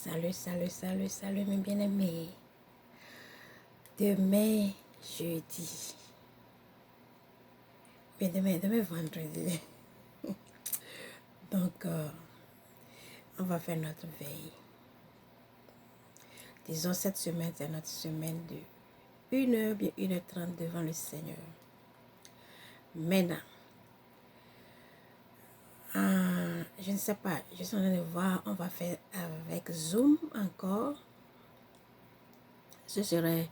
Salut mes bien-aimés. Demain, jeudi. Mais demain vendredi. Donc, on va faire notre veille. Disons, cette semaine, c'est notre semaine de 1h, bien 1h30 devant le Seigneur. Maintenant, je ne sais pas, je suis en train de voir, on va faire avec Zoom encore. Ce serait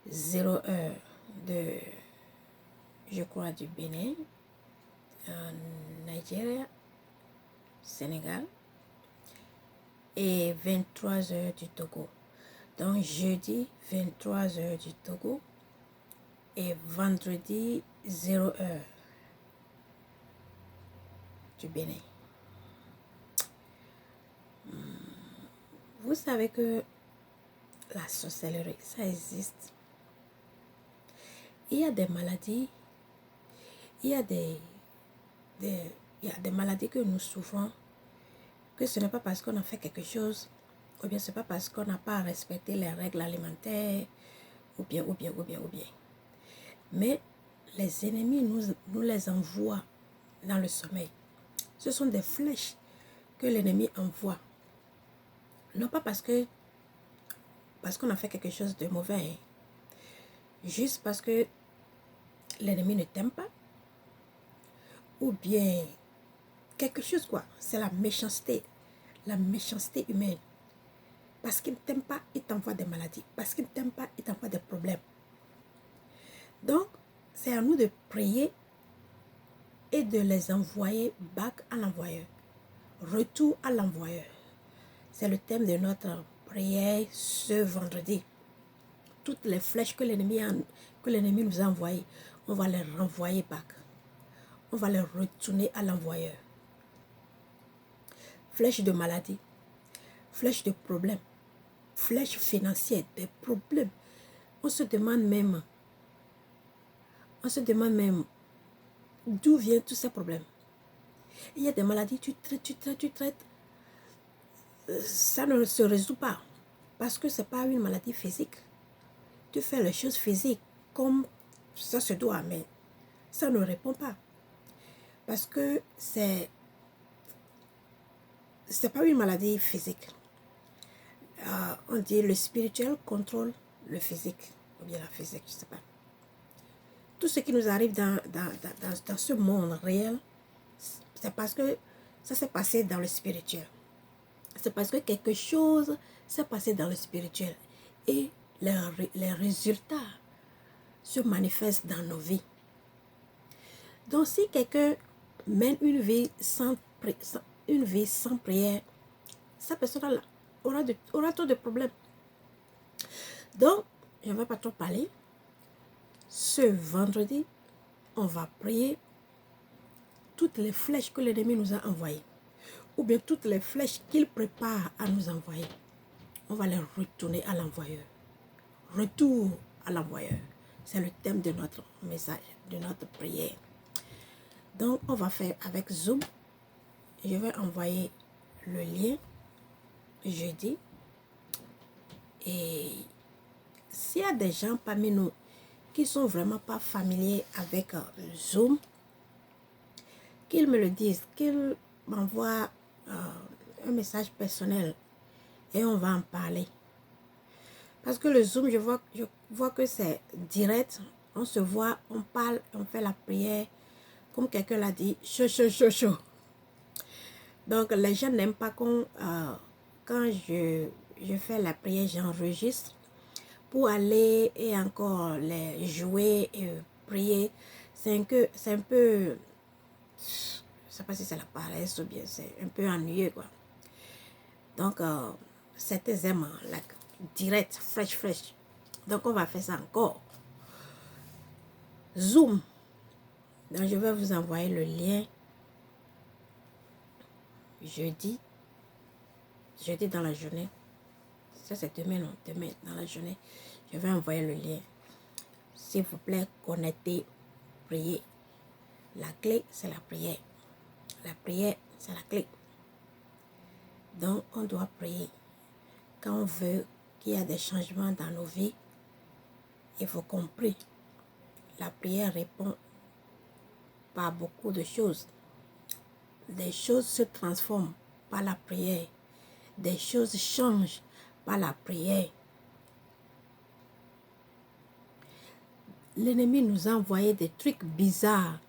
0 heure de, je crois, du Bénin, Nigeria, Sénégal, et 23 heures du Togo. Donc jeudi, 23 heures du Togo, et vendredi, 0 heure du Bénin. Vous savez que la sorcellerie, ça existe. Il y a des maladies, il y a des maladies que nous souffrons, que ce n'est pas parce qu'on a fait quelque chose, ou bien ce n'est pas parce qu'on n'a pas respecté les règles alimentaires, ou bien. Mais les ennemis nous les envoient dans le sommeil. Ce sont des flèches que l'ennemi envoie. Non pas parce qu'on a fait quelque chose de mauvais, hein. Juste parce que l'ennemi ne t'aime pas, ou bien quelque chose quoi. C'est la méchanceté humaine. Parce qu'il ne t'aime pas, il t'envoie des maladies. Parce qu'il ne t'aime pas, il t'envoie des problèmes. Donc, c'est à nous de prier et de les envoyer back à l'envoyeur. Retour à l'envoyeur. C'est le thème de notre prière ce vendredi. Toutes les flèches que l'ennemi nous a envoyées, on va les renvoyer back. On va les retourner à l'envoyeur. Flèches de maladie, flèches de problèmes, flèches financières, des problèmes. On se demande même d'où viennent tous ces problèmes. Il y a des maladies, tu traites. Ça ne se résout pas. Parce que ce n'est pas une maladie physique. Tu fais les choses physiques comme ça se doit, mais ça ne répond pas. Parce que c'est pas une maladie physique. On dit le spirituel contrôle le physique. Ou bien la physique, je ne sais pas. Tout ce qui nous arrive dans ce monde réel, c'est parce que ça s'est passé dans le spirituel. C'est parce que quelque chose s'est passé dans le spirituel. Et les résultats se manifestent dans nos vies. Donc si quelqu'un mène une vie sans prière, cette personne-là aura trop de problèmes. Donc, je ne vais pas trop parler. Ce vendredi, on va prier toutes les flèches que l'ennemi nous a envoyées. Ou bien toutes les flèches qu'il prépare à nous envoyer. On va les retourner à l'envoyeur. Retour à l'envoyeur. C'est le thème de notre message, de notre prière. Donc, on va faire avec Zoom. Je vais envoyer le lien jeudi. Et s'il y a des gens parmi nous qui ne sont vraiment pas familiers avec Zoom, qu'ils me le disent, qu'ils m'envoient un message personnel et on va en parler. Parce que le Zoom, je vois que c'est direct. On se voit, on parle, on fait la prière. Comme quelqu'un l'a dit, chaud. Donc, les gens n'aiment pas quand je fais la prière, j'enregistre pour aller et encore les jouer et prier. C'est un peu, je ne sais pas si c'est la paresse ou bien c'est un peu ennuyeux, quoi. Donc, certains aiment la direct, fresh. Donc, on va faire ça encore. Zoom. Donc, je vais vous envoyer le lien jeudi dans la journée. Ça, c'est demain, non? Demain, dans la journée. Je vais envoyer le lien. S'il vous plaît, connectez, priez. La clé, c'est la prière. La prière, c'est la clé. Donc, on doit prier. quand on veut qu'il y ait des changements dans nos vies, il faut compris. La prière répond par beaucoup de choses. Des choses se transforment par la prière. Des choses changent par la prière. L'ennemi nous a envoyé des trucs bizarres.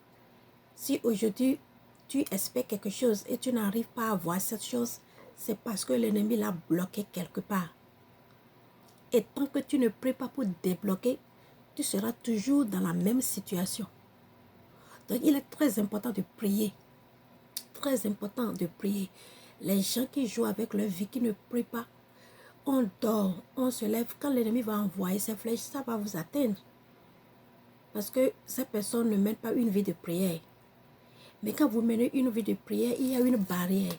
Si aujourd'hui, tu espères quelque chose et tu n'arrives pas à voir cette chose, c'est parce que l'ennemi l'a bloqué quelque part. Et tant que tu ne pries pas pour débloquer, tu seras toujours dans la même situation. Donc, il est très important de prier. Très important de prier. Les gens qui jouent avec leur vie, qui ne prient pas, on dort, on se lève. Quand l'ennemi va envoyer ses flèches, ça va vous atteindre. Parce que ces personnes ne mènent pas une vie de prière. Mais quand vous menez une vie de prière, il y a une barrière.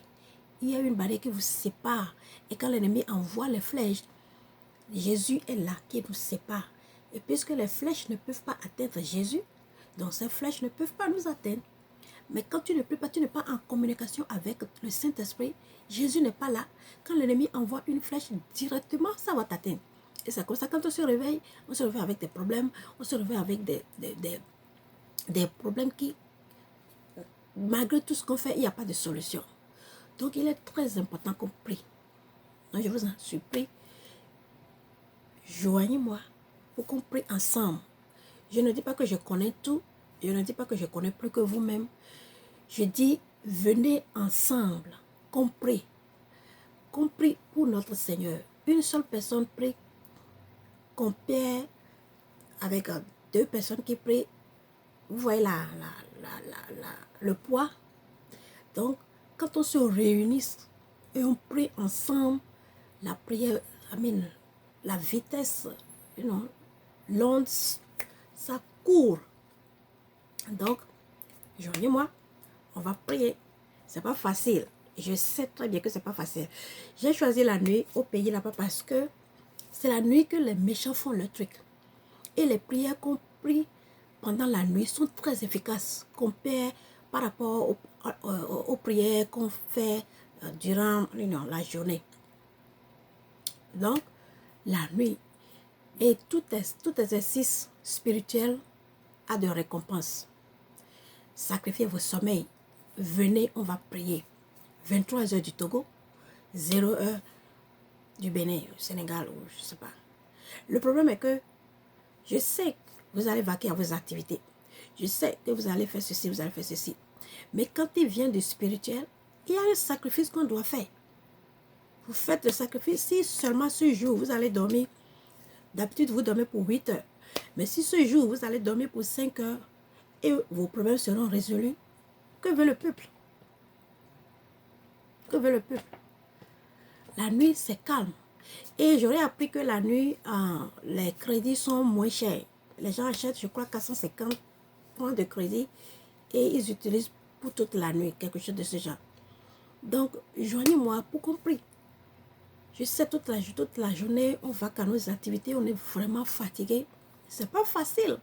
Il y a une barrière qui vous sépare. Et quand l'ennemi envoie les flèches, Jésus est là qui nous sépare. Et puisque les flèches ne peuvent pas atteindre Jésus, donc ces flèches ne peuvent pas nous atteindre. Mais quand tu ne pries pas, tu n'es pas en communication avec le Saint-Esprit, Jésus n'est pas là. Quand l'ennemi envoie une flèche directement, ça va t'atteindre. Et c'est comme ça, quand on se réveille avec des problèmes, on se réveille avec des problèmes qui, malgré tout ce qu'on fait, il n'y a pas de solution. Donc, il est très important qu'on prie. Donc, je vous en supplie, joignez-moi pour qu'on prie ensemble. Je ne dis pas que je connais tout. Je ne dis pas que je connais plus que vous-même. Je dis, venez ensemble, qu'on prie. Qu'on prie pour notre Seigneur. Une seule personne prie, compare avec deux personnes qui prient. Vous voyez le poids. Donc, quand on se réunit et on prie ensemble, la prière, la vitesse, l'onde, ça court. Donc, joignez-moi, on va prier. C'est pas facile. Je sais très bien que c'est pas facile. J'ai choisi la nuit au pays là-bas parce que c'est la nuit que les méchants font le truc. Et les prières qu'on prie pendant la nuit sont très efficaces comparées par rapport aux prières qu'on fait durant la journée. Donc, la nuit et tout exercice spirituel a de récompenses. Sacrifiez vos sommeils. Venez, on va prier. 23 heures du Togo, 0 heure du Bénin, Sénégal, ou je ne sais pas. Le problème est que je sais que vous allez vaquer à vos activités. Je sais que vous allez faire ceci, vous allez faire ceci. Mais quand il vient du spirituel, il y a un sacrifice qu'on doit faire. Vous faites le sacrifice. Si seulement ce jour, vous allez dormir. D'habitude, vous dormez pour 8 heures. Mais si ce jour, vous allez dormir pour 5 heures et vos problèmes seront résolus, que veut le peuple? Que veut le peuple? La nuit, c'est calme. Et j'aurais appris que la nuit, les crédits sont moins chers. Les gens achètent, je crois, 450 points de crédit et ils utilisent pour toute la nuit, quelque chose de ce genre. Donc, joignez-moi pour qu'on prie. Je sais, toute la journée, on va à nos activités, on est vraiment fatigué. C'est pas facile.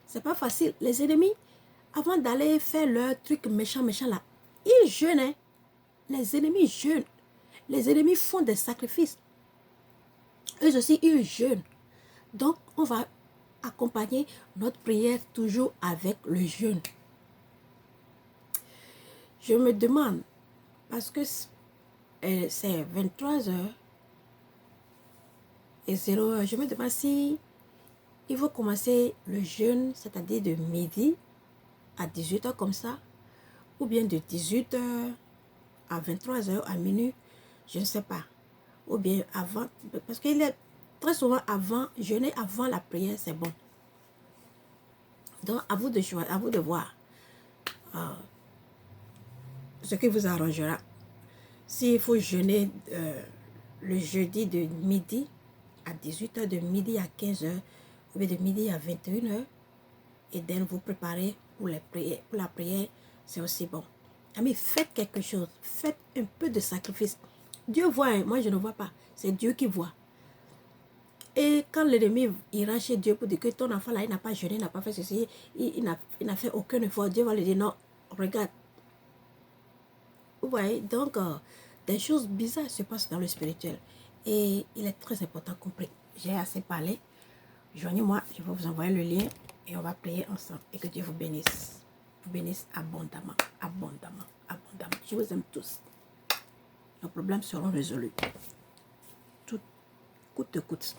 C'est pas facile. Les ennemis, avant d'aller faire leur truc méchant là, ils jeûnent. Hein? Les ennemis jeûnent. Les ennemis font des sacrifices. Eux aussi, ils jeûnent. Donc, on va accompagner notre prière toujours avec le jeûne. Je me demande, parce que c'est 23 heures et 0 heure, je me demande si il faut commencer le jeûne, c'est-à-dire de midi à 18 heures comme ça, ou bien de 18 heures à 23 heures à minuit, je ne sais pas. Ou bien avant, parce qu'il est très souvent avant, jeûner avant la prière, c'est bon. Donc, à vous de choisir, à vous de voir ce qui vous arrangera. S'il faut jeûner le jeudi de midi à 18 heures, de midi à 15 heures, ou bien de midi à 21 heures, et then vous préparez pour la prière, c'est aussi bon. Amis, faites quelque chose, faites un peu de sacrifice. Dieu voit, hein? Moi je ne vois pas, c'est Dieu qui voit. Et quand l'ennemi ira chez Dieu pour dire que ton enfant là, il n'a pas jeûné, il n'a pas fait ceci, il n'a fait aucun effort, Dieu va lui dire non, regarde. Vous voyez, donc des choses bizarres se passent dans le spirituel. Et il est très important qu'on prie. J'ai assez parlé. Joignez-moi, je vais vous envoyer le lien et on va prier ensemble. Et que Dieu vous bénisse. Vous bénisse abondamment, abondamment, abondamment. Je vous aime tous. Nos problèmes seront résolus. Tout coûte que coûte.